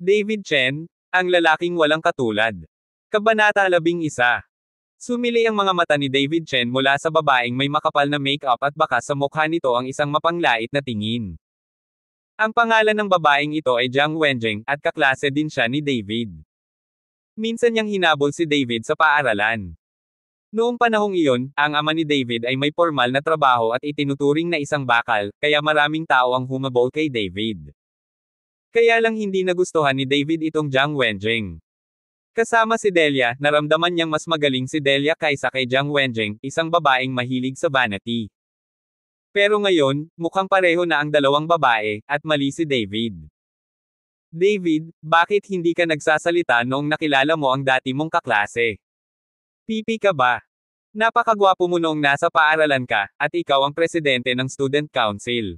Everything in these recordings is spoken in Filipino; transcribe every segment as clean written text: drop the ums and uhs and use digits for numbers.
David Chen, ang lalaking walang katulad. Kabanata 11. Sumili ang mga mata ni David Chen mula sa babaeng may makapal na make-up at baka sa mukha nito ang isang mapanglait na tingin. Ang pangalan ng babaeng ito ay Jiang Wenjing, at kaklase din siya ni David. Minsan niyang hinabol si David sa paaralan. Noong panahong iyon, ang ama ni David ay may formal na trabaho at itinuturing na isang bakal, kaya maraming tao ang humabol kay David. Kaya lang hindi nagustuhan ni David itong Jiang Wenjing. Kasama si Delia, naramdaman niyang mas magaling si Delia kaysa kay Jiang Wenjing, isang babaeng mahilig sa vanity. Pero ngayon, mukhang pareho na ang dalawang babae, at mali si David. David, bakit hindi ka nagsasalita noong nakilala mo ang dati mong kaklase? Pipi ka ba? Napakagwapo mo noong nasa paaralan ka, at ikaw ang presidente ng student council.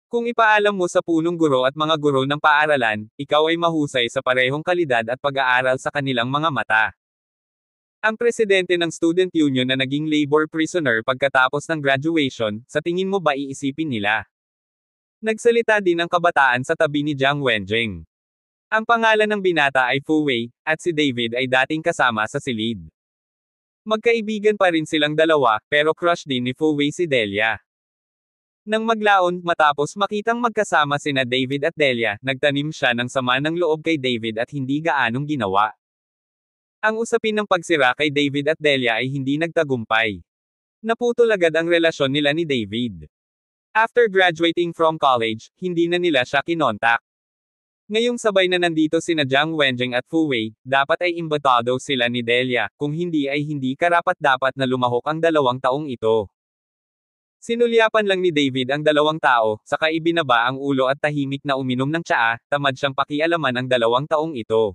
Kung ipaalam mo sa punong guro at mga guro ng paaralan, ikaw ay mahusay sa parehong kalidad at pag-aaral sa kanilang mga mata. Ang presidente ng student union na naging labor prisoner pagkatapos ng graduation, sa tingin mo ba iisipin nila? Nagsalita din ang kabataan sa tabi ni Jiang Wenjing. Ang pangalan ng binata ay Fu Wei, at si David ay dating kasama sa silid. Magkaibigan pa rin silang dalawa, pero crush din ni Fu Wei si Delia. Nang maglaon, matapos makitang magkasama sina David at Delia, nagtanim siya ng sama ng loob kay David at hindi gaanong ginawa. Ang usapin ng pagsira kay David at Delia ay hindi nagtagumpay. Naputol agad ang relasyon nila ni David. After graduating from college, hindi na nila siya kinontak. Ngayong sabay na nandito sina Jiang Wenjing at Fu Wei, dapat ay imbitado sila ni Delia, kung hindi ay hindi karapat-dapat na lumahok ang 2 taong ito. Sinulyapan lang ni David ang 2 tao, saka ibinaba ang ulo at tahimik na uminom ng tsaa, tamad siyang pakialaman ang 2 taong ito.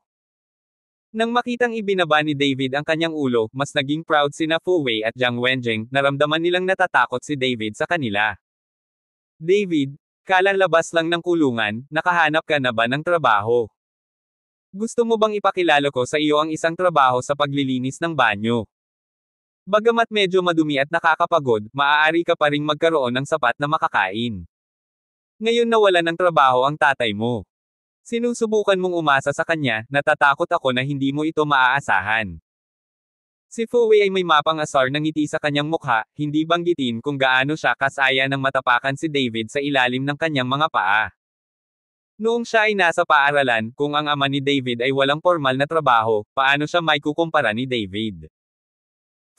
Nang makitang ibinaba ni David ang kanyang ulo, mas naging proud sina Fu Wei at Jiang Wenjing, naramdaman nilang natatakot si David sa kanila. David, kalalabas lang ng kulungan, nakahanap ka na ba ng trabaho? Gusto mo bang ipakilala ko sa iyo ang isang trabaho sa paglilinis ng banyo? Bagamat medyo madumi at nakakapagod, maaari ka pa ring magkaroon ng sapat na makakain. Ngayon nawala ng trabaho ang tatay mo. Sinusubukan mong umasa sa kanya, natatakot ako na hindi mo ito maaasahan. Si Fu Wei ay may mapang asar ng ngiti sa kanyang mukha, hindi banggitin kung gaano siya kasaya nang matapakan si David sa ilalim ng kanyang mga paa. Noong siya ay nasa paaralan, kung ang ama ni David ay walang formal na trabaho, paano siya may kukumpara ni David?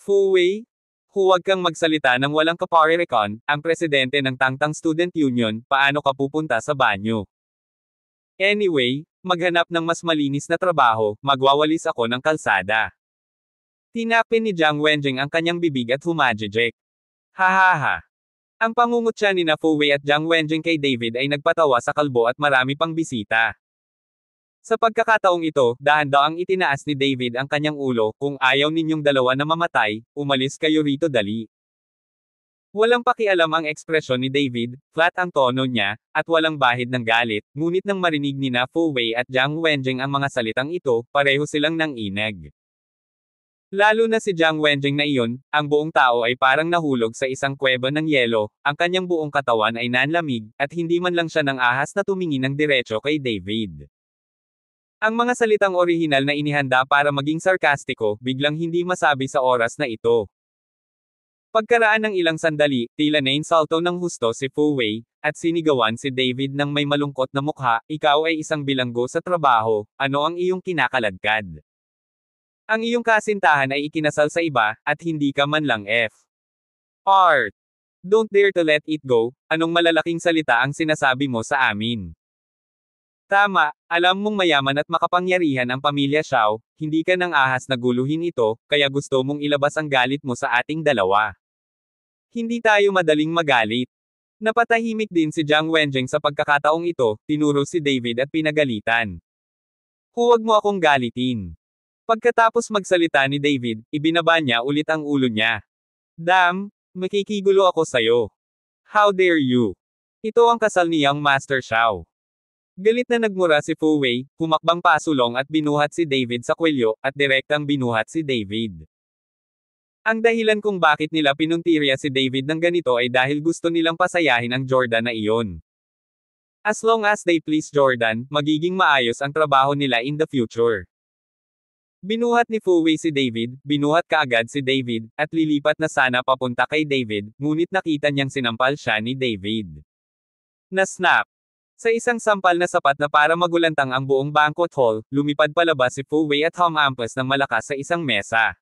Fu Wei, huwag kang magsalita ng walang kaparerekon, ang presidente ng Tangtang Student Union, paano ka pupunta sa banyo? Anyway, maghanap ng mas malinis na trabaho, magwawalis ako ng kalsada. Tinapin ni Jiang Wenjing ang kanyang bibig at humajijek. Hahaha. Ang pangungutya ni na Fu Wei at Jiang Wenjing kay David ay nagpatawa sa kalbo at marami pang bisita. Sa pagkakataong ito, dahan-daang itinaas ni David ang kanyang ulo, kung ayaw ninyong dalawa na mamatay, umalis kayo rito dali. Walang pakialam ang ekspresyon ni David, flat ang tono niya, at walang bahid ng galit, ngunit nang marinig ni na Fu Wei at Jiang Wenjing ang mga salitang ito, pareho silang nanginag. Lalo na si Jiang Wenjing na iyon, ang buong tao ay parang nahulog sa isang kuweba ng yelo, ang kanyang buong katawan ay nanlamig, at hindi man lang siya ng ahas na tumingin ng diretso kay David. Ang mga salitang orihinal na inihanda para maging sarkastiko, biglang hindi masabi sa oras na ito. Pagkaraan ng ilang sandali, tila nainsulto ng husto si Fu Wei, at sinigawan si David ng may malungkot na mukha, ikaw ay isang bilanggo sa trabaho, ano ang iyong kinakaladkad? Ang iyong kasintahan ay ikinasal sa iba, at hindi ka man lang Art. Don't dare to let it go, anong malalaking salita ang sinasabi mo sa amin? Tama, alam mong mayaman at makapangyarihan ang pamilya Xiao, hindi ka nang ahas na guluhin ito, kaya gusto mong ilabas ang galit mo sa ating dalawa. Hindi tayo madaling magalit. Napatahimik din si Jiang Wenjing sa pagkakataong ito, tinuro si David at pinagalitan. Huwag mo akong galitin. Pagkatapos magsalita ni David, ibinaba niya ulit ang ulo niya. Damn, makikigulo ako sayo. How dare you? Ito ang kasal ni Young Master Xiao. Galit na nagmura si Fu Wei, humakbang pasulong at binuhat si David sa kwelyo, at direktang binuhat si David. Ang dahilan kung bakit nila pinuntirya si David ng ganito ay dahil gusto nilang pasayahin ang Jordan na iyon. As long as they please Jordan, magiging maayos ang trabaho nila in the future. Binuhat ni Fuwei si David, binuhat kaagad si David, at lilipat na sana papunta kay David, ngunit nakita niyang sinampal siya ni David. Na-snap. Sa isang sampal na sapat na para magulantang ang buong banquet hall, lumipad palabas si Fuwei at humampas ng malakas sa isang mesa.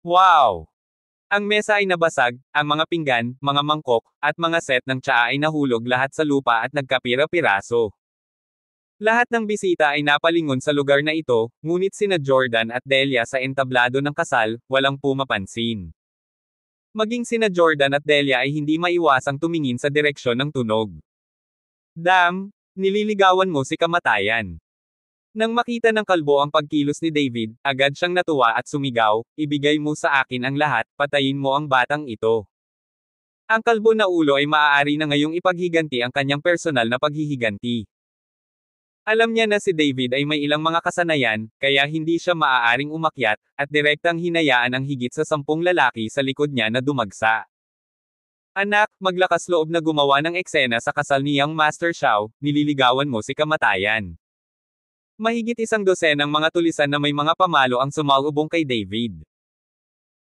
Wow! Ang mesa ay nabasag, ang mga pinggan, mga mangkok, at mga set ng tsaa ay nahulog lahat sa lupa at nagkapira-piraso. Lahat ng bisita ay napalingon sa lugar na ito, ngunit sina Jordan at Delia sa entablado ng kasal, walang pumapansin. Maging sina Jordan at Delia ay hindi maiwasang tumingin sa direksyon ng tunog. Damn, nililigawan mo si kamatayan. Nang makita ng kalbo ang pagkilos ni David, agad siyang natuwa at sumigaw, ibigay mo sa akin ang lahat, patayin mo ang batang ito. Ang kalbo na ulo ay maaari na ngayong ipaghiganti ang kanyang personal na paghihiganti. Alam niya na si David ay may ilang mga kasanayan, kaya hindi siya maaaring umakyat, at direktang hinayaan ang higit sa 10 lalaki sa likod niya na dumagsa. Anak, maglakas loob na gumawa ng eksena sa kasal ni Young Master Xiao, nililigawan mo si kamatayan. Mahigit 100 ng mga tulisan na may mga pamalo ang sumalubong kay David.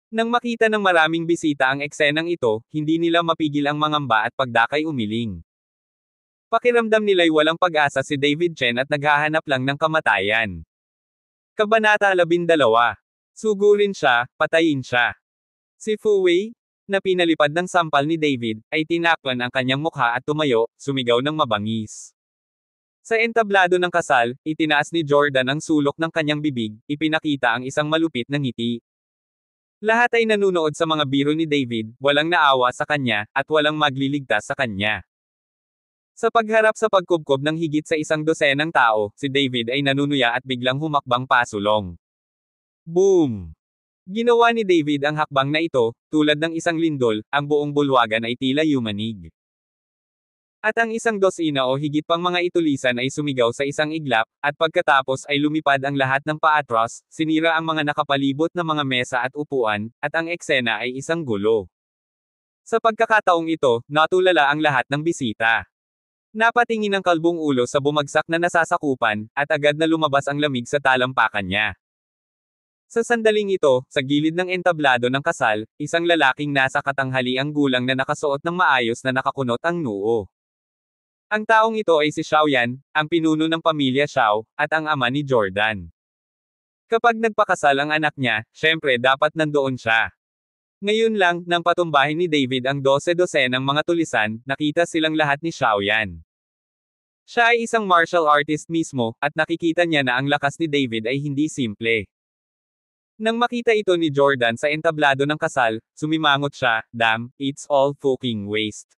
Nang makita ng maraming bisita ang eksenang ito, hindi nila mapigil ang mangamba at pagdakay umiling. Pakiramdam nila'y walang pag-asa si David Chen at naghahanap lang ng kamatayan. Kabanata 12. Sugurin siya, patayin siya. Si Fuwei, na pinalipad ng sampal ni David, ay tinakpan ang kanyang mukha at tumayo, sumigaw ng mabangis. Sa entablado ng kasal, itinaas ni Jordan ang sulok ng kanyang bibig, ipinakita ang isang malupit na ngiti. Lahat ay nanunood sa mga biro ni David, walang naawa sa kanya, at walang magliligtas sa kanya. Sa pagharap sa pagkubkob ng higit sa 100 tao, si David ay nanunuya at biglang humakbang pasulong. Boom! Ginawa ni David ang hakbang na ito, tulad ng isang lindol, ang buong bulwagan ay tila yumanig. At ang 100 o higit pang mga itulisan ay sumigaw sa isang iglap, at pagkatapos ay lumipad ang lahat ng paatros, sinira ang mga nakapalibot na mga mesa at upuan, at ang eksena ay isang gulo. Sa pagkakataong ito, natulala ang lahat ng bisita. Napatingin ang kalbong ulo sa bumagsak na nasasakupan, at agad na lumabas ang lamig sa talampakan niya. Sa sandaling ito, sa gilid ng entablado ng kasal, isang lalaking nasa katanghaliang gulang na nakasuot ng maayos na nakakunot ang noo. Ang taong ito ay si Xiaoyan, ang pinuno ng pamilya Xiao, at ang ama ni Jordan. Kapag nagpakasal ang anak niya, syempre dapat nandoon siya. Ngayon lang, nang patumbahin ni David ang 12 ng mga tulisan, nakita silang lahat ni Xiaoyan. Siya ay isang martial artist mismo, at nakikita niya na ang lakas ni David ay hindi simple. Nang makita ito ni Jordan sa entablado ng kasal, sumimangot siya, damn, it's all fucking waste.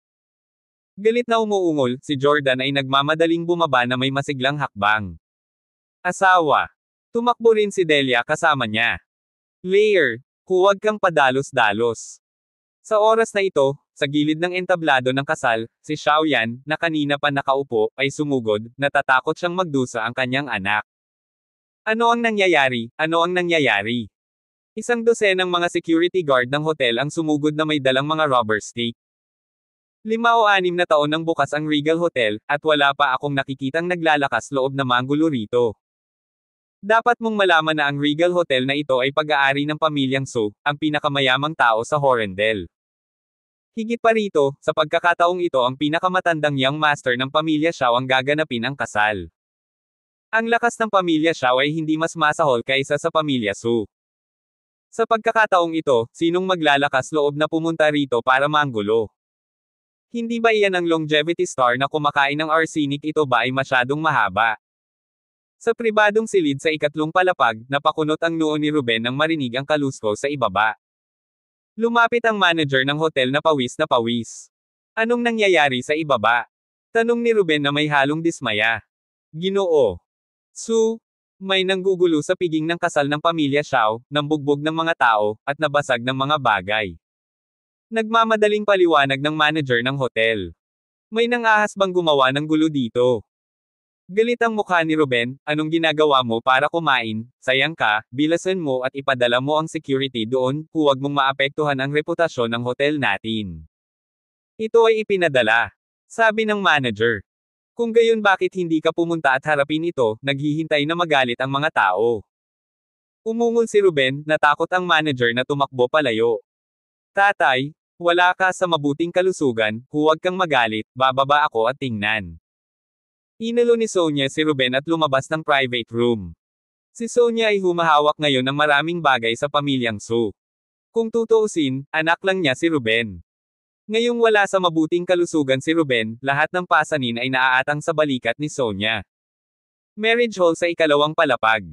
Galit na umuungol, si Jordan ay nagmamadaling bumaba na may masiglang hakbang. Asawa. Tumakbo rin si Delia kasama niya. Layer, huwag kang padalos-dalos. Sa oras na ito, sa gilid ng entablado ng kasal, si Xiaoyan, na kanina pa nakaupo, ay sumugod, natatakot siyang magdusa ang kanyang anak. Ano ang nangyayari? Ano ang nangyayari? 100 ng mga security guard ng hotel ang sumugod na may dalang mga rubber stick. 5 o 6 na taon nang bukas ang Regal Hotel, at wala pa akong nakikitang naglalakas loob na manggulo rito. Dapat mong malaman na ang Regal Hotel na ito ay pag-aari ng pamilyang Su, ang pinakamayamang tao sa Horrendel. Higit pa rito, sa pagkakataong ito ang pinakamatandang young master ng pamilya Xiao ang gaganapin ang kasal. Ang lakas ng pamilya Xiao ay hindi mas masahol kaysa sa pamilya Su. Sa pagkakataong ito, sinong maglalakas loob na pumunta rito para manggulo? Hindi ba iyan ang longevity star na kumakain ng arsenic? Ito ba ay masyadong mahaba? Sa pribadong silid sa ikatlong palapag, napakunot ang noo ni Ruben nang marinig ang kalusko sa ibaba. Lumapit ang manager ng hotel na pawis na pawis. Anong nangyayari sa ibaba? Tanong ni Ruben na may halong dismaya. Ginoo. Su, may nanggugulo sa piging ng kasal ng pamilya Xiao, nambugbog ng mga tao, at nabasag ng mga bagay. Nagmamadaling paliwanag ng manager ng hotel. May nangahas bang gumawa ng gulo dito? Galit ang mukha ni Ruben, anong ginagawa mo para kumain? Sayang ka, bilasan mo at ipadala mo ang security doon, huwag mong maapektuhan ang reputasyon ng hotel natin. Ito ay ipinadala. Sabi ng manager. Kung gayon bakit hindi ka pumunta at harapin ito, naghihintay na magalit ang mga tao. Umungol si Ruben, natakot ang manager na tumakbo palayo. Tatay, wala ka sa mabuting kalusugan, huwag kang magalit, bababa ako at tingnan. Inalo ni Sonia si Ruben at lumabas ng private room. Si Sonia ay humahawak ngayon ng maraming bagay sa pamilyang Su. Kung tutuusin, anak lang niya si Ruben. Ngayong wala sa mabuting kalusugan si Ruben, lahat ng pasanin ay naaatang sa balikat ni Sonia. Marriage hall sa ikalawang palapag.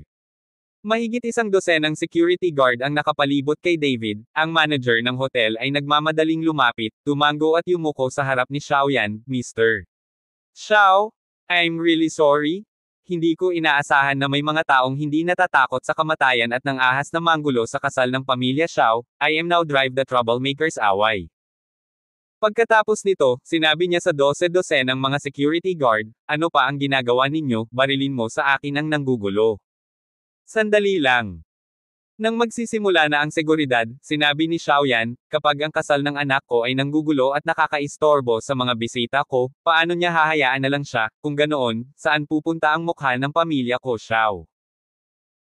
Mahigit 100 security guard ang nakapalibot kay David, ang manager ng hotel ay nagmamadaling lumapit, tumango at yumuko sa harap ni Xiaoyan, Mr. Xiao, I'm really sorry. Hindi ko inaasahan na may mga taong hindi natatakot sa kamatayan at nang ahas na manggulo sa kasal ng pamilya Xiao. I am now drive the troublemakers away. Pagkatapos nito, sinabi niya sa 12 ng mga security guard, ano pa ang ginagawa ninyo, barilin mo sa akin ang nanggugulo. Sandali lang. Nang magsisimula na ang seguridad, sinabi ni Xiaoyan, kapag ang kasal ng anak ko ay nanggugulo at nakakaistorbo sa mga bisita ko, paano niya hahayaan na lang siya, kung ganoon, saan pupunta ang mukha ng pamilya ko Xiao?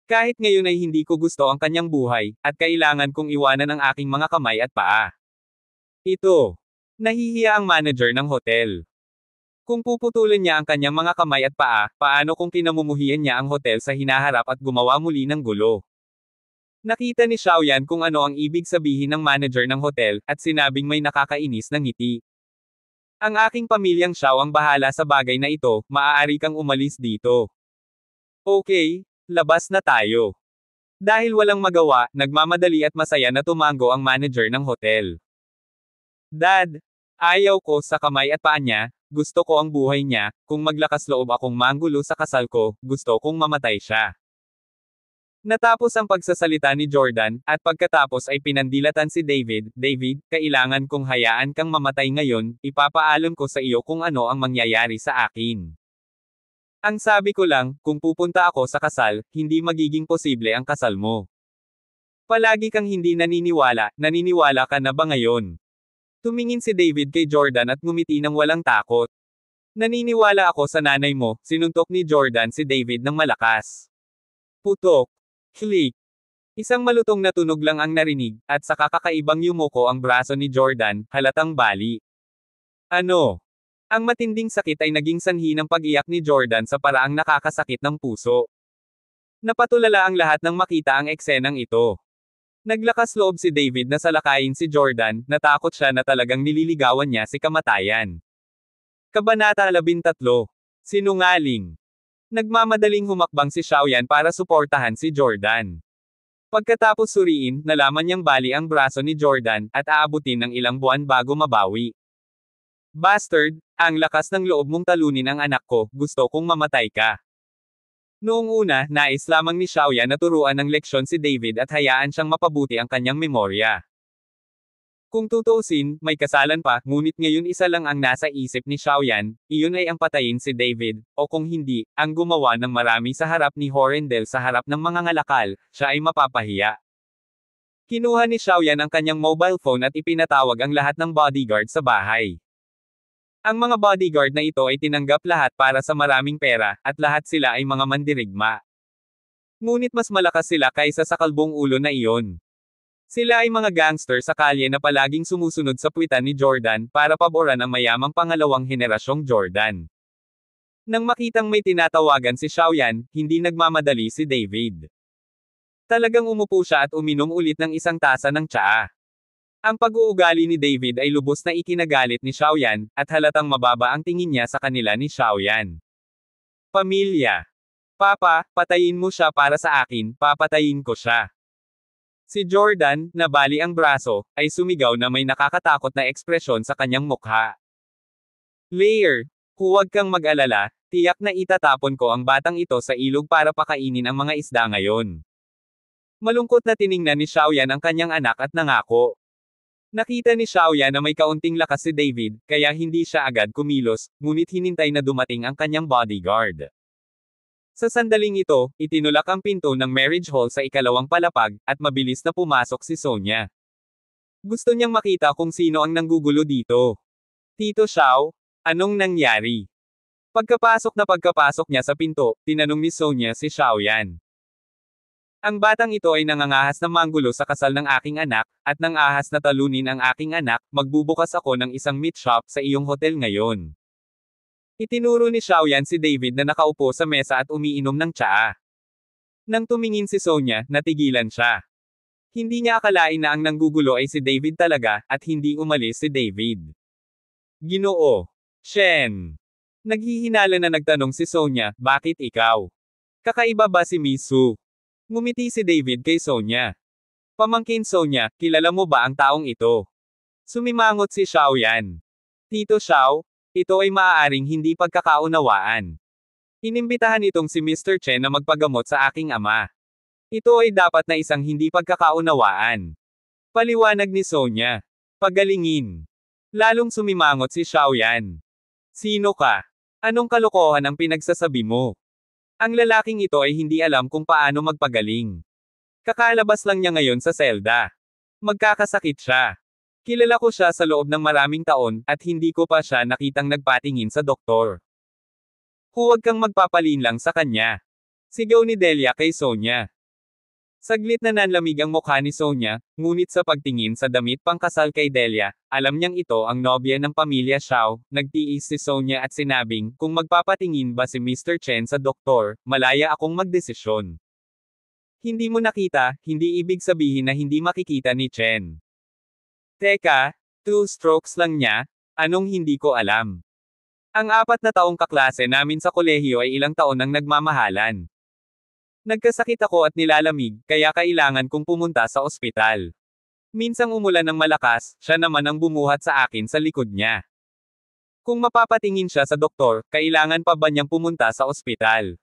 Kahit ngayon ay hindi ko gusto ang kanyang buhay, at kailangan kong iwanan ang aking mga kamay at paa. Ito. Nahihiya ang manager ng hotel. Kung puputulin niya ang kanyang mga kamay at paa, paano kung kinamumuhian niya ang hotel sa hinaharap at gumawa muli ng gulo? Nakita ni Xiaoyan kung ano ang ibig sabihin ng manager ng hotel, at sinabing may nakakainis na ngiti. Ang aking pamilyang Xiao ang bahala sa bagay na ito, maaari kang umalis dito. Okay, labas na tayo. Dahil walang magawa, nagmamadali at masaya na tumango ang manager ng hotel. Dad, ayaw ko sa kamay at paa niya, gusto ko ang buhay niya, kung maglakas loob akong manggulo sa kasal ko, gusto kong mamatay siya. Natapos ang pagsasalita ni Jordan, at pagkatapos ay pinandilatan si David, David, kailangan kong hayaan kang mamatay ngayon, ipapaalam ko sa iyo kung ano ang mangyayari sa akin. Ang sabi ko lang, kung pupunta ako sa kasal, hindi magiging posible ang kasal mo. Palagi kang hindi naniniwala ka na ba ngayon? Tumingin si David kay Jordan at ngumiti ng walang takot. Naniniwala ako sa nanay mo, sinuntok ni Jordan si David ng malakas. Putok. Click. Isang malutong na tunog lang ang narinig, at sa kakaibang yumuko ang braso ni Jordan, halatang bali. Ano? Ang matinding sakit ay naging sanhi ng pag-iyak ni Jordan sa paraang nakakasakit ng puso. Napatulala ang lahat nang makita ang eksenang ito. Naglakas loob si David na salakayin si Jordan, natakot siya na talagang nililigawan niya si kamatayan. Kabanata 13. Sinungaling. Nagmamadaling humakbang si Xiaoyan para suportahan si Jordan. Pagkatapos suriin, nalaman niyang bali ang braso ni Jordan, at aabutin ng ilang buwan bago mabawi. Bastard, ang lakas ng loob mong talunin ang anak ko, gusto kong mamatay ka. Noong una, nais lamang ni Xiaoyan na turuan ng leksyon si David at hayaan siyang mapabuti ang kanyang memorya. Kung tutuusin, may kasalan pa, ngunit ngayon isa lang ang nasa isip ni Xiaoyan, iyon ay ang patayin si David, o kung hindi, ang gumawa ng marami sa harap ni Horendel sa harap ng mga ngalakal, siya ay mapapahiya. Kinuha ni Xiaoyan ang kanyang mobile phone at ipinatawag ang lahat ng bodyguard sa bahay. Ang mga bodyguard na ito ay tinanggap lahat para sa maraming pera, at lahat sila ay mga mandirigma. Ngunit mas malakas sila kaysa sa kalbong ulo na iyon. Sila ay mga gangster sa kalye na palaging sumusunod sa puwitan ni Jordan para paboran ang mayamang pangalawang henerasyong Jordan. Nang makitang may tinatawagan si Xiaoyan, hindi nagmamadali si David. Talagang umupo siya at uminom ulit ng isang tasa ng tsaa. Ang pag-uugali ni David ay lubos na ikinagalit ni Xiaoyan, at halatang mababa ang tingin niya sa kanila ni Xiaoyan. Pamilya. Papa, patayin mo siya para sa akin, papatayin ko siya. Si Jordan, na bali ang braso, ay sumigaw na may nakakatakot na ekspresyon sa kanyang mukha. Layer, huwag kang mag-alala, tiyak na itatapon ko ang batang ito sa ilog para pakainin ang mga isda ngayon. Malungkot na tiningnan ni Xiaoyan ang kanyang anak at nangako. Nakita ni Xiaoyan na may kaunting lakas si David, kaya hindi siya agad kumilos, ngunit hinintay na dumating ang kanyang bodyguard. Sa sandaling ito, itinulak ang pinto ng marriage hall sa ikalawang palapag, at mabilis na pumasok si Sonia. Gusto niyang makita kung sino ang nanggugulo dito. Tito Xiao, anong nangyari? Pagkapasok niya sa pinto, tinanong ni Sonia si Xiaoyan. Ang batang ito ay nangangahas ng manggulo sa kasal ng aking anak, at nang ahas na talunin ang aking anak, magbubukas ako ng isang meat shop sa iyong hotel ngayon. Itinuro ni Xiaoyan si David na nakaupo sa mesa at umiinom ng tsaa. Nang tumingin si Sonia, natigilan siya. Hindi niya akalain na ang nanggugulo ay si David talaga, at hindi umalis si David. Ginoo. Shen. Naghihinala na nagtanong si Sonia, bakit ikaw? Kakaiba ba si Miss Su? Ngumiti si David kay Sonia. Pamangkin Sonia, kilala mo ba ang taong ito? Sumimangot si Xiaoyan. Tito Xiao, ito ay maaaring hindi pagkakaunawaan. Inimbitahan itong si Mr. Chen na magpagamot sa aking ama. Ito ay dapat na isang hindi pagkakaunawaan. Paliwanag ni Sonia. Pagalingin. Lalong sumimangot si Xiaoyan. Sino ka? Anong kalokohan ang pinagsasabi mo? Ang lalaking ito ay hindi alam kung paano magpagaling. Kakalabas lang niya ngayon sa selda. Magkakasakit siya. Kilala ko siya sa loob ng maraming taon, at hindi ko pa siya nakitang nagpatingin sa doktor. Huwag kang magpapalinlang sa kanya. Sigaw ni Delia kay Sonia. Saglit na nanlamig ang mukha ni Sonia, ngunit sa pagtingin sa damit pangkasal kay Delia, alam niyang ito ang nobya ng pamilya Xiao. Nagtiis si Sonia at sinabing, kung magpapatingin ba si Mr. Chen sa doktor, malaya akong magdesisyon. Hindi mo nakita, hindi ibig sabihin na hindi makikita ni Chen. Teka, 2 strokes lang niya, anong hindi ko alam? Ang 4 na taong kaklase namin sa kolehiyo ay ilang taon nang nagmamahalan. Nagkasakit ako at nilalamig, kaya kailangan kong pumunta sa ospital. Minsang umulan ng malakas, siya naman ang bumuhat sa akin sa likod niya. Kung mapapatingin siya sa doktor, kailangan pa ba niyang pumunta sa ospital?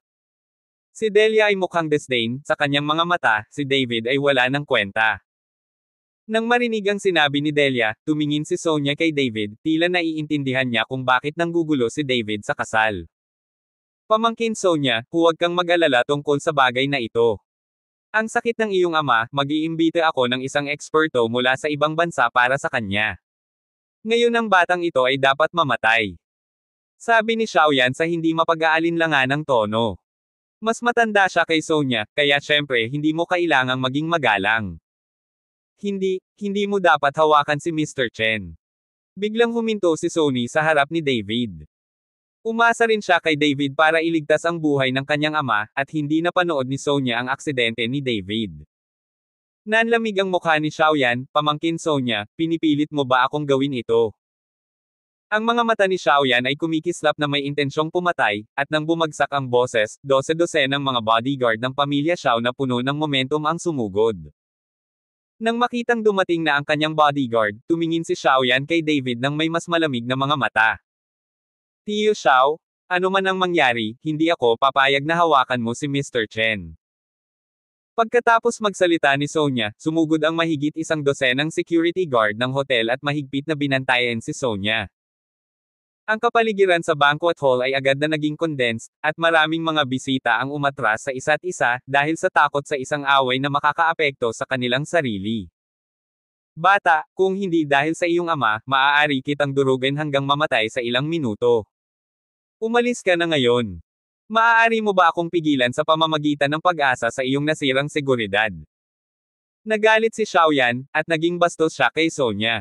Si Delia ay mukhang disdain, sa kanyang mga mata, si David ay wala ng kwenta. Nang marinig ang sinabi ni Delia, tumingin si Sonia kay David, tila naiintindihan niya kung bakit nanggugulo si David sa kasal. Pamangkin Sonia, huwag kang mag-alala tungkol sa bagay na ito. Ang sakit ng iyong ama, mag-iimbita ako ng isang eksperto mula sa ibang bansa para sa kanya. Ngayon ang batang ito ay dapat mamatay. Sabi ni Xiaoyan sa hindi mapag-aalinlangan ng tono. Mas matanda siya kay Sonia, kaya syempre hindi mo kailangang maging magalang. Hindi mo dapat hawakan si Mr. Chen. Biglang huminto si Sony sa harap ni David. Umasa rin siya kay David para iligtas ang buhay ng kanyang ama, at hindi napanood ni Sonia ang aksidente ni David. Nanlamig ang mukha ni Xiaoyan, pamangkin Sonia, pinipilit mo ba akong gawin ito? Ang mga mata ni Xiaoyan ay kumikislap na may intensyong pumatay, at nang bumagsak ang boses, 12 ng mga bodyguard ng pamilya Xiao na puno ng momentum ang sumugod. Nang makitang dumating na ang kanyang bodyguard, tumingin si Xiaoyan kay David nang may mas malamig na mga mata. Tiyo Xiao, ano man ang mangyari, hindi ako papayag na hawakan mo si Mr. Chen. Pagkatapos magsalita ni Sonia, sumugod ang mahigit 12 security guard ng hotel at mahigpit na binantayan si Sonia. Ang kapaligiran sa banquet hall ay agad na naging condensed, at maraming mga bisita ang umatras sa isa't isa, dahil sa takot sa isang away na makakaapekto sa kanilang sarili. Bata, kung hindi dahil sa iyong ama, maaari kitang durugin hanggang mamatay sa ilang minuto. Umalis ka na ngayon. Maaari mo ba akong pigilan sa pamamagitan ng pag-asa sa iyong nasirang seguridad? Nagalit si Xiaoyan, at naging bastos siya kay Sonia.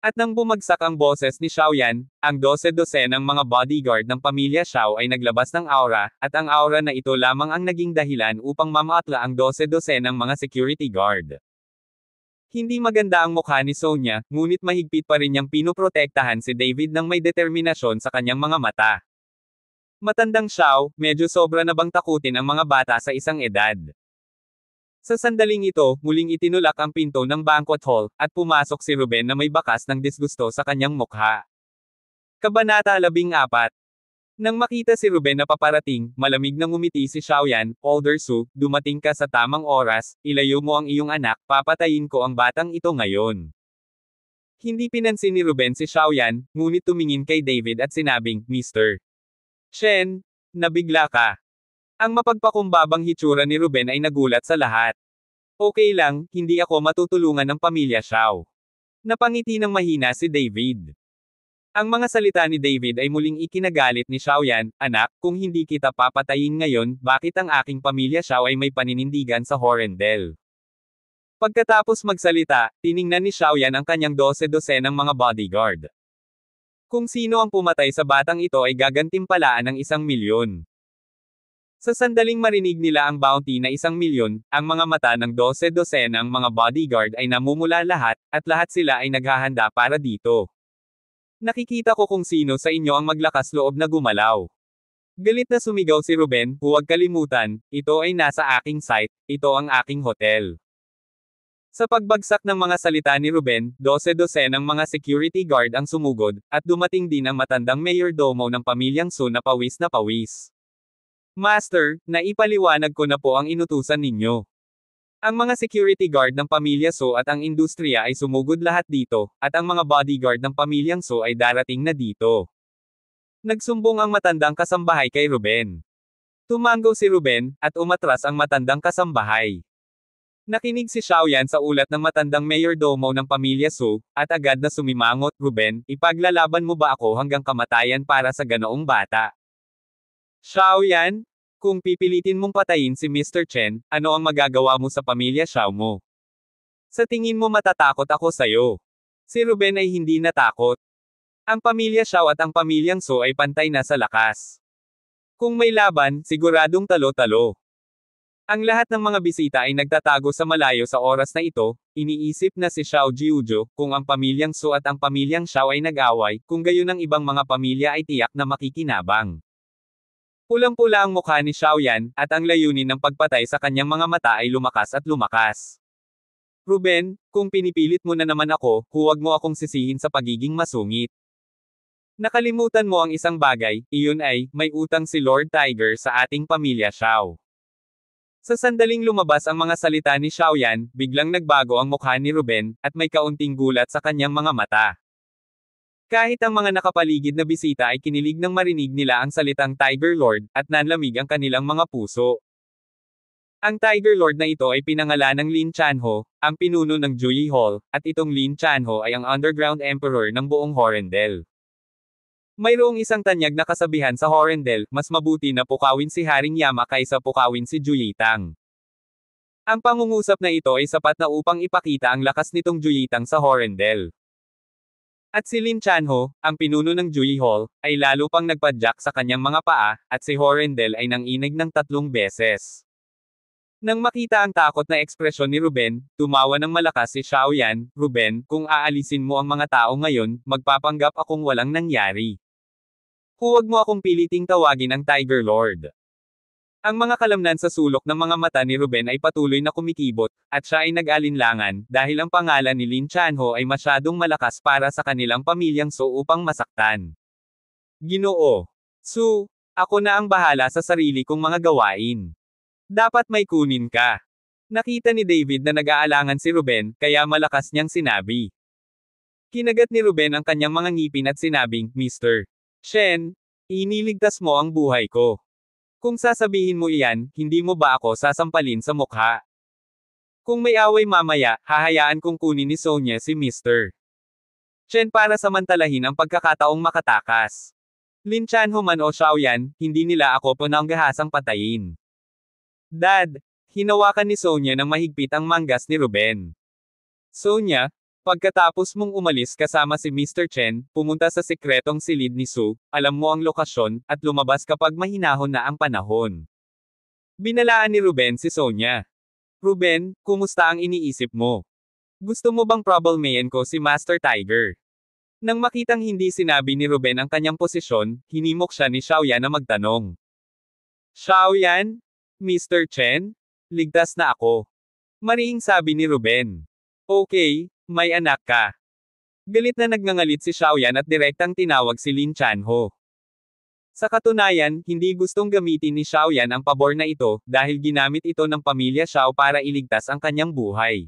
At nang bumagsak ang boses ni Xiaoyan, ang 12 ng mga bodyguard ng pamilya Xiao ay naglabas ng aura, at ang aura na ito lamang ang naging dahilan upang mamaatla ang 12 ng mga security guard. Hindi maganda ang mukha ni Sonia, ngunit mahigpit pa rin niyang pinoprotektahan si David ng may determinasyon sa kanyang mga mata. Matandang Xiao, medyo sobra na bang takutin ang mga bata sa isang edad? Sa sandaling ito, muling itinulak ang pinto ng banquet hall, at pumasok si Ruben na may bakas ng disgusto sa kanyang mukha. Kabanata 14. Nang makita si Ruben na paparating, malamig na ngumiti si Xiaoyan, Older Su, dumating ka sa tamang oras, ilayo mo ang iyong anak, papatayin ko ang batang ito ngayon. Hindi pinansin ni Ruben si Xiaoyan, ngunit tumingin kay David at sinabing, Mr. Chen, nabigla ka. Ang mapagpakumbabang hitsura ni Ruben ay nagulat sa lahat. Okay lang, hindi ako matutulungan ng pamilya Xiao. Napangiti ng mahina si David. Ang mga salita ni David ay muling ikinagalit ni Xiaoyan, "Anak, kung hindi kita papatayin ngayon, bakit ang aking pamilya Xiao ay may paninindigan sa Horendel?" Pagkatapos magsalita, tiningnan ni Xiaoyan ang kanyang 12-dosenang mga bodyguard. Kung sino ang pumatay sa batang ito ay gagantimpalaan ng 1,000,000. Sa sandaling marinig nila ang bounty na 1,000,000, ang mga mata ng 12-dosenang mga bodyguard ay namumula lahat, at lahat sila ay naghahanda para dito. Nakikita ko kung sino sa inyo ang maglakas loob na gumalaw. Galit na sumigaw si Ruben, "Huwag kalimutan, ito ay nasa aking site, ito ang aking hotel." Sa pagbagsak ng mga salita ni Ruben, 12-dosenang mga security guard ang sumugod, at dumating din ang matandang mayordomo ng pamilyang Su na pawis na pawis. "Master, naipaliwanag ko na po ang inutusan ninyo." Ang mga security guard ng pamilya Su at ang industriya ay sumugod lahat dito, at ang mga bodyguard ng pamilyang Su ay darating na dito. Nagsumbong ang matandang kasambahay kay Ruben. Tumanggo si Ruben, at umatras ang matandang kasambahay. Nakinig si Xiaoyan sa ulat ng matandang mayordomo ng pamilya Su, at agad na sumimangot, "Ruben, ipaglalaban mo ba ako hanggang kamatayan para sa ganoong bata?" "Xiaoyan, kung pipilitin mong patayin si Mr. Chen, ano ang magagawa mo sa pamilya Xiao mo? Sa tingin mo matatakot ako sayo?" Si Ruben ay hindi natakot. Ang pamilya Xiao at ang pamilyang Su ay pantay na sa lakas. Kung may laban, siguradong talo-talo. Ang lahat ng mga bisita ay nagtatago sa malayo sa oras na ito, iniisip na si Xiao Jiuzhou, kung ang pamilyang Su at ang pamilyang Xiao ay nag-away, kung gayon ang ibang mga pamilya ay tiyak na makikinabang. Pulang-pula ang mukha ni Xiaoyan, at ang layunin ng pagpatay sa kanyang mga mata ay lumakas at lumakas. "Ruben, kung pinipilit mo na naman ako, huwag mo akong sisihin sa pagiging masungit. Nakalimutan mo ang isang bagay, iyon ay, may utang si Lord Tiger sa ating pamilya Xiao." Sa sandaling lumabas ang mga salita ni Xiaoyan, biglang nagbago ang mukha ni Ruben, at may kaunting gulat sa kanyang mga mata. Kahit ang mga nakapaligid na bisita ay kinilig nang marinig nila ang salitang Tiger Lord, at nanlamig ang kanilang mga puso. Ang Tiger Lord na ito ay pinangalanang Lin Chanho, ang pinuno ng Juyi Hall, at itong Lin Chanho ay ang underground emperor ng buong Horendel. Mayroong isang tanyag na kasabihan sa Horendel, mas mabuti na pukawin si Haring Yama kaysa pukawin si Juyitang. Ang pangungusap na ito ay sapat na upang ipakita ang lakas nitong Juyitang sa Horendel. At si Lin Chanho, ang pinuno ng Juyi Hall, ay lalo pang nagpadyak sa kanyang mga paa, at si Horendel ay nanginig ng 3 beses. Nang makita ang takot na ekspresyon ni Ruben, tumawa ng malakas si Xiaoyan, "Ruben, kung aalisin mo ang mga tao ngayon, magpapanggap akong walang nangyari. Huwag mo akong piliting tawagin ang Tiger Lord." Ang mga kalamnan sa sulok ng mga mata ni Ruben ay patuloy na kumikibot, at siya ay nag-alinlangan, dahil ang pangalan ni Lin Chanho ay masyadong malakas para sa kanilang pamilyang Su upang masaktan. "Ginoo Su, ako na ang bahala sa sarili kong mga gawain. Dapat may kunin ka." Nakita ni David na nag-aalangan si Ruben, kaya malakas niyang sinabi. Kinagat ni Ruben ang kanyang mga ngipin at sinabing, "Mr. Chen, iniligtas mo ang buhay ko. Kung sasabihin mo iyan, hindi mo ba ako sasampalin sa mukha? Kung may away mamaya, hahayaan kong kunin ni Sonia si Mr. Chen para samantalahin ang pagkakataong makatakas. Lin Chanho man o Xiaoyan, hindi nila ako pinanggahasang patayin." "Dad," hinawakan ni Sonia ng mahigpit ang manggas ni Ruben. "Sonia, pagkatapos mong umalis kasama si Mr. Chen, pumunta sa sikretong silid ni Su, alam mo ang lokasyon, at lumabas kapag mahinahon na ang panahon." Binalaan ni Ruben si Sonia. "Ruben, kumusta ang iniisip mo? Gusto mo bang troublemayan ko si Master Tiger?" Nang makitang hindi sinabi ni Ruben ang kanyang posisyon, hinimok siya ni Xiaoyan na magtanong. "Xiaoyan? Mr. Chen? Ligtas na ako." Marihing sabi ni Ruben. "Okay, may anak ka." Galit na nagngangalit si Xiaoyan at direktang tinawag si Lin Chanho. Sa katunayan, hindi gustong gamitin ni Xiaoyan ang pabor na ito, dahil ginamit ito ng pamilya Xiao para iligtas ang kanyang buhay.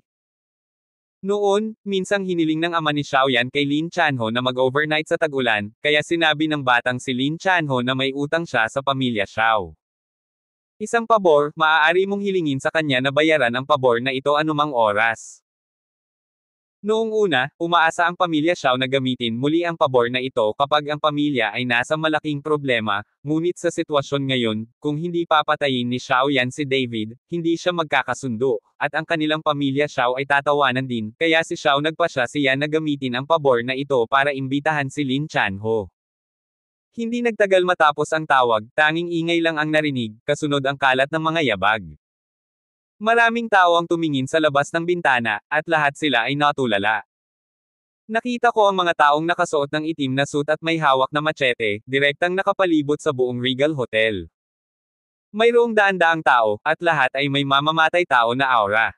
Noon, minsang hiniling ng ama ni Xiaoyan kay Lin Chanho na mag-overnight sa tag-ulan, kaya sinabi ng batang si Lin Chanho na may utang siya sa pamilya Xiao. Isang pabor, maaari mong hilingin sa kanya na bayaran ang pabor na ito anumang oras. Noong una, umaasa ang pamilya Xiao na gamitin muli ang pabor na ito kapag ang pamilya ay nasa malaking problema, ngunit sa sitwasyon ngayon, kung hindi papatayin ni Xiao Yan si David, hindi siya magkakasundo, at ang kanilang pamilya Xiao ay tatawanan din, kaya si Xiao nagpasya si Yan na gamitin ang pabor na ito para imbitahan si Lin Chanho. Hindi nagtagal matapos ang tawag, tanging ingay lang ang narinig, kasunod ang kalat ng mga yabag. Maraming tao ang tumingin sa labas ng bintana, at lahat sila ay natulala. Nakita ko ang mga taong nakasuot ng itim na suit at may hawak na machete, direktang nakapalibot sa buong Regal Hotel. Mayroong daan-daang tao, at lahat ay may mamamatay tao na aura.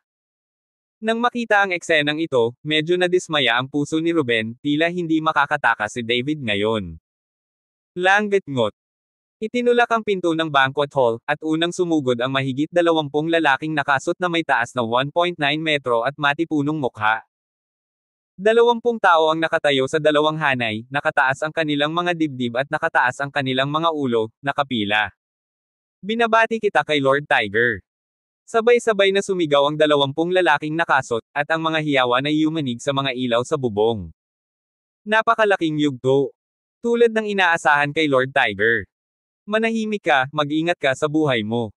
Nang makita ang eksenang ito, medyo nadismaya ang puso ni Ruben, tila hindi makakataka si David ngayon. Langit-ngot. Itinulak ang pinto ng banquet hall, at unang sumugod ang mahigit 20 lalaking nakasot na may taas na 1.9 metro at matipunong mukha. 20 tao ang nakatayo sa dalawang hanay, nakataas ang kanilang mga dibdib at nakataas ang kanilang mga ulo, nakapila. Binabati kita kay Lord Tiger. Sabay-sabay na sumigaw ang 20 lalaking nakasot, at ang mga hiyawan ay yumanig sa mga ilaw sa bubong. Napakalaking yugto. Tulad ng inaasahan kay Lord Tiger. Manahimik ka, mag-ingat ka sa buhay mo.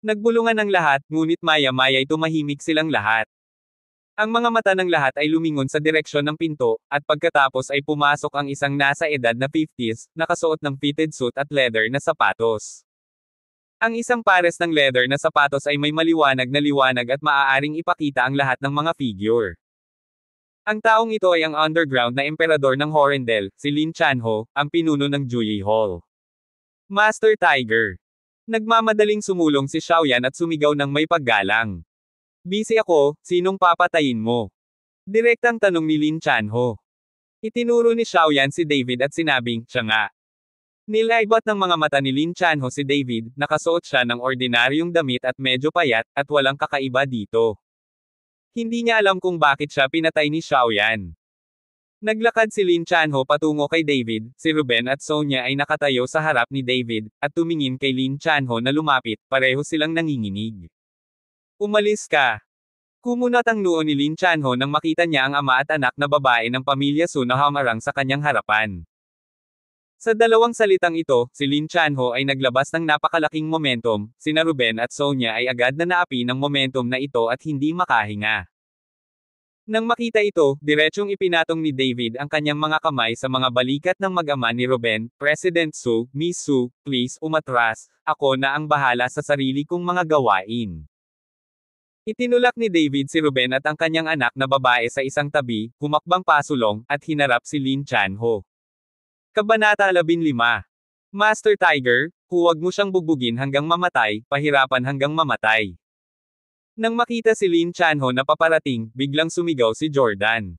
Nagbulungan ang lahat, ngunit maya-maya'y tumahimik silang lahat. Ang mga mata ng lahat ay lumingon sa direksyon ng pinto, at pagkatapos ay pumasok ang isang nasa edad na 50s, nakasuot ng fitted suit at leather na sapatos. Ang isang pares ng leather na sapatos ay may maliwanag na liwanag at maaaring ipakita ang lahat ng mga figure. Ang taong ito ay ang underground na emperador ng Horrendel, si Lin Chanho, ang pinuno ng Juyi Hall. Master Tiger. Nagmamadaling sumulong si Xiaoyan at sumigaw ng may paggalang. Busy ako, sinong papatayin mo? Direktang tanong ni Lin Chanho. Itinuro ni Xiaoyan si David at sinabing, siya nga. Nilaybot ng mga mata ni Lin Chanho si David, nakasuot siya ng ordinaryong damit at medyo payat, at walang kakaiba dito. Hindi niya alam kung bakit siya pinatay ni Xiaoyan. Naglakad si Lin Chanho patungo kay David, si Ruben at Sonia ay nakatayo sa harap ni David, at tumingin kay Lin Chanho na lumapit, pareho silang nanginginig. Umalis ka. Kumunat ang noo ni Lin Chanho nang makita niya ang ama at anak na babae ng pamilya Su na hamarang sa kanyang harapan. Sa dalawang salitang ito, si Lin Chanho ay naglabas ng napakalaking momentum, sina Ruben at Sonia ay agad na naapi ng momentum na ito at hindi makahinga. Nang makita ito, diretsyong ipinatong ni David ang kanyang mga kamay sa mga balikat ng mag-ama ni Ruben, President Su, Miss Su, please umatras, ako na ang bahala sa sarili kong mga gawain. Itinulak ni David si Ruben at ang kanyang anak na babae sa isang tabi, humakbang pasulong, at hinarap si Lin Chanho. Kabanata 15. Master Tiger, huwag mo siyang bugbugin hanggang mamatay, pahirapan hanggang mamatay. Nang makita si Lin Chanho na paparating, biglang sumigaw si Jordan.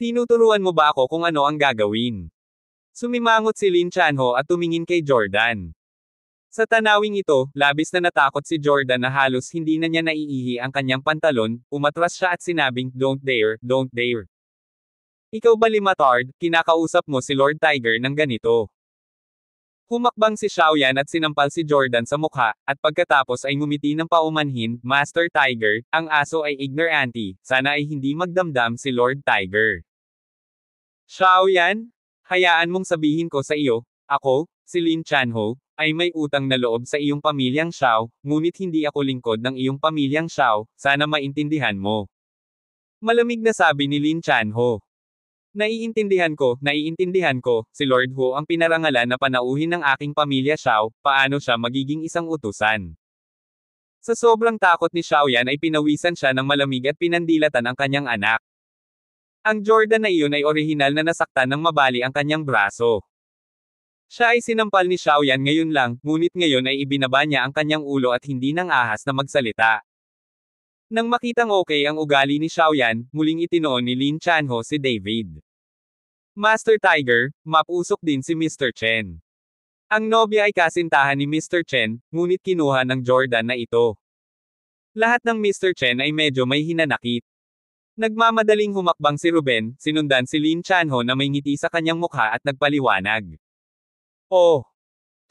Tinuturuan mo ba ako kung ano ang gagawin? Sumimangot si Lin Chanho at tumingin kay Jordan. Sa tanawing ito, labis na natakot si Jordan na halos hindi na niya naiihi ang kanyang pantalon, umatras siya at sinabing, don't dare, don't dare. Ikaw ba limatard, kinakausap mo si Lord Tiger ng ganito? Humakbang si Xiaoyan at sinampal si Jordan sa mukha, at pagkatapos ay ngumiti ng paumanhin, Master Tiger, ang aso ay ignorante, sana ay hindi magdamdam si Lord Tiger. Xiaoyan, hayaan mong sabihin ko sa iyo, ako, si Lin Chanho, ay may utang na loob sa iyong pamilyang Xiao, ngunit hindi ako lingkod ng iyong pamilyang Xiao, sana maintindihan mo. Malamig na sabi ni Lin Chanho. Naiintindihan ko, si Lord Hu ang pinarangalan na panauhin ng aking pamilya Xiao, paano siya magiging isang utusan. Sa sobrang takot ni Xiaoyan ay pinawisan siya ng malamig at pinandilatan ang kanyang anak. Ang Jordan na iyon ay orihinal na nasaktan ng mabali ang kanyang braso. Siya ay sinampal ni Xiaoyan ngayon lang, ngunit ngayon ay ibinaba niya ang kanyang ulo at hindi nang ahas na magsalita. Nang makitang okay ang ugali ni Xiaoyan, muling itinoon ni Lin Chanho si David. Master Tiger, mapusok din si Mr. Chen. Ang nobya ay kasintahan ni Mr. Chen, ngunit kinuha ng Jordan na ito. Lahat ng Mr. Chen ay medyo may hinanakit. Nagmamadaling humakbang si Ruben, sinundan si Lin Chanho na may ngiti sa kanyang mukha at nagpaliwanag. Oh!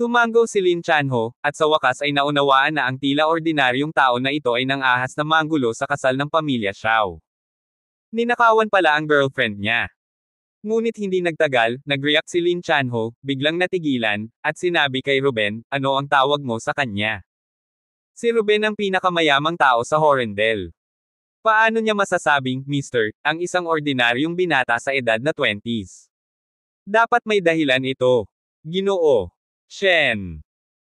Tumango si Lin Chanho, at sa wakas ay naunawaan na ang tila ordinaryong tao na ito ay nang ahas na manggulo sa kasal ng pamilya Xiao. Ninakawan pala ang girlfriend niya. Ngunit hindi nagtagal, nag-react si Lin Chanho, biglang natigilan, at sinabi kay Ruben, ano ang tawag mo sa kanya? Si Ruben ang pinakamayamang tao sa Horendel. Paano niya masasabing, Mister, ang isang ordinaryong binata sa edad na 20s? Dapat may dahilan ito. Ginoo. Shen.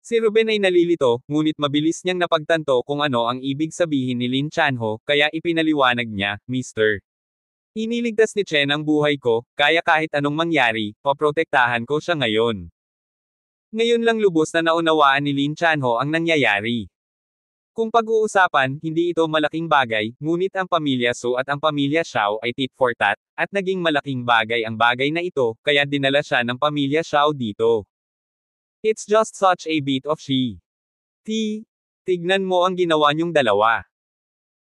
Si Ruben ay nalilito, ngunit mabilis niyang napagtanto kung ano ang ibig sabihin ni Lin Chanho, kaya ipinaliwanag niya, Mister. Iniligtas ni Chen ang buhay ko, kaya kahit anong mangyari, poprotektahan ko siya ngayon. Ngayon lang lubos na naunawaan ni Lin Chanho ang nangyayari. Kung pag-uusapan, hindi ito malaking bagay, ngunit ang pamilya Su at ang pamilya Xiao ay tit for tat, at naging malaking bagay ang bagay na ito, kaya dinala siya ng pamilya Xiao dito. It's just such a bit of she. Tignan mo ang ginawa niyong dalawa.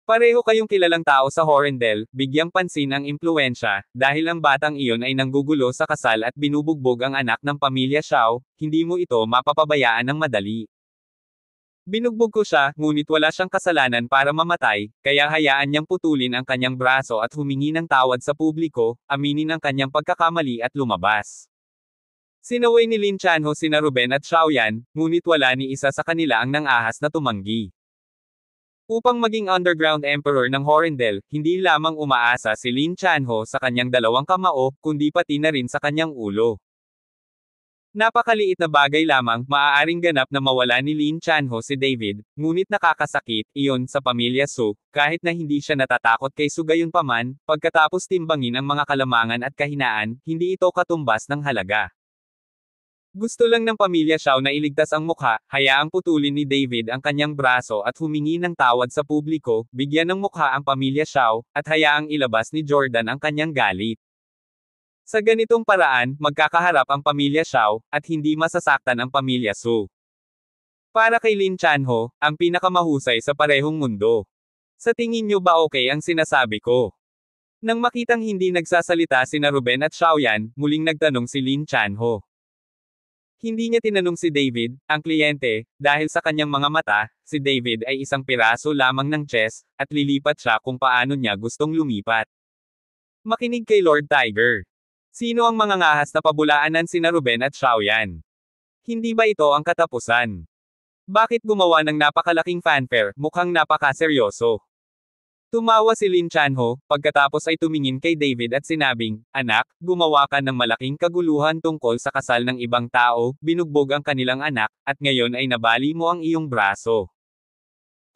Pareho kayong kilalang tao sa Horendel, bigyang pansin ang impluwensya, dahil ang batang iyon ay nanggugulo sa kasal at binubugbog ang anak ng pamilya Xiao, hindi mo ito mapapabayaan ng madali. Binugbog ko siya, ngunit wala siyang kasalanan para mamatay, kaya hayaan niyang putulin ang kanyang braso at humingi ng tawad sa publiko, aminin ang kanyang pagkakamali at lumabas. Sinaway ni Lin Chanho sina Ruben at Xiaoyan, ngunit wala ni isa sa kanila ang nang-ahas na tumanggi. Upang maging underground emperor ng Horendel, hindi lamang umaasa si Lin Chanho sa kanyang dalawang kamao, kundi pati na rin sa kanyang ulo. Napakaliit na bagay lamang, maaaring ganap na mawala ni Lin Chanho si David, ngunit nakakasakit, iyon sa pamilya Su, kahit na hindi siya natatakot kay Su gayunpaman, pagkatapos timbangin ang mga kalamangan at kahinaan, hindi ito katumbas ng halaga. Gusto lang ng pamilya Xiao na iligtas ang mukha, hayaang putulin ni David ang kanyang braso at humingi ng tawad sa publiko, bigyan ng mukha ang pamilya Xiao, at hayaang ilabas ni Jordan ang kanyang galit. Sa ganitong paraan, magkakaharap ang pamilya Xiao, at hindi masasaktan ang pamilya Su. Para kay Lin Chanho, ang pinakamahusay sa parehong mundo. Sa tingin niyo ba okay ang sinasabi ko? Nang makitang hindi nagsasalita sina Ruben at Xiaoyan, muling nagtanong si Lin Chanho. Hindi niya tinanong si David, ang kliyente, dahil sa kanyang mga mata, si David ay isang piraso lamang ng chess, at lilipat siya kung paano niya gustong lumipat. Makinig kay Lord Tiger. Sino ang mga ngahas na pabulaanan sina Ruben at Xiaoyan? Hindi ba ito ang katapusan? Bakit gumawa ng napakalaking fanfare, mukhang napakaseryoso? Tumawa si Lin Chanho, pagkatapos ay tumingin kay David at sinabing, anak, gumawa ka ng malaking kaguluhan tungkol sa kasal ng ibang tao, binugbog ang kanilang anak, at ngayon ay nabali mo ang iyong braso.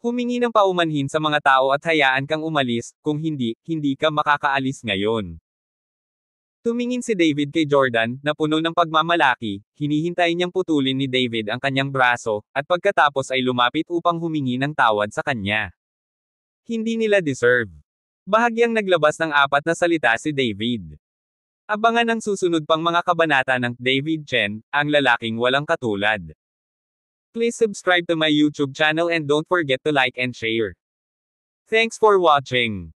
Humingi ng paumanhin sa mga tao at hayaan kang umalis, kung hindi, hindi ka makakaalis ngayon. Tumingin si David kay Jordan, na puno ng pagmamalaki, hinihintay niyang putulin ni David ang kanyang braso, at pagkatapos ay lumapit upang humingi ng tawad sa kanya. Hindi nila deserve. Bahagyang naglabas ng 4 na salita si David. Abangan ang susunod pang mga kabanata ng David Chen, ang lalaking walang katulad. Please subscribe to my YouTube channel and don't forget to like and share. Thanks for watching.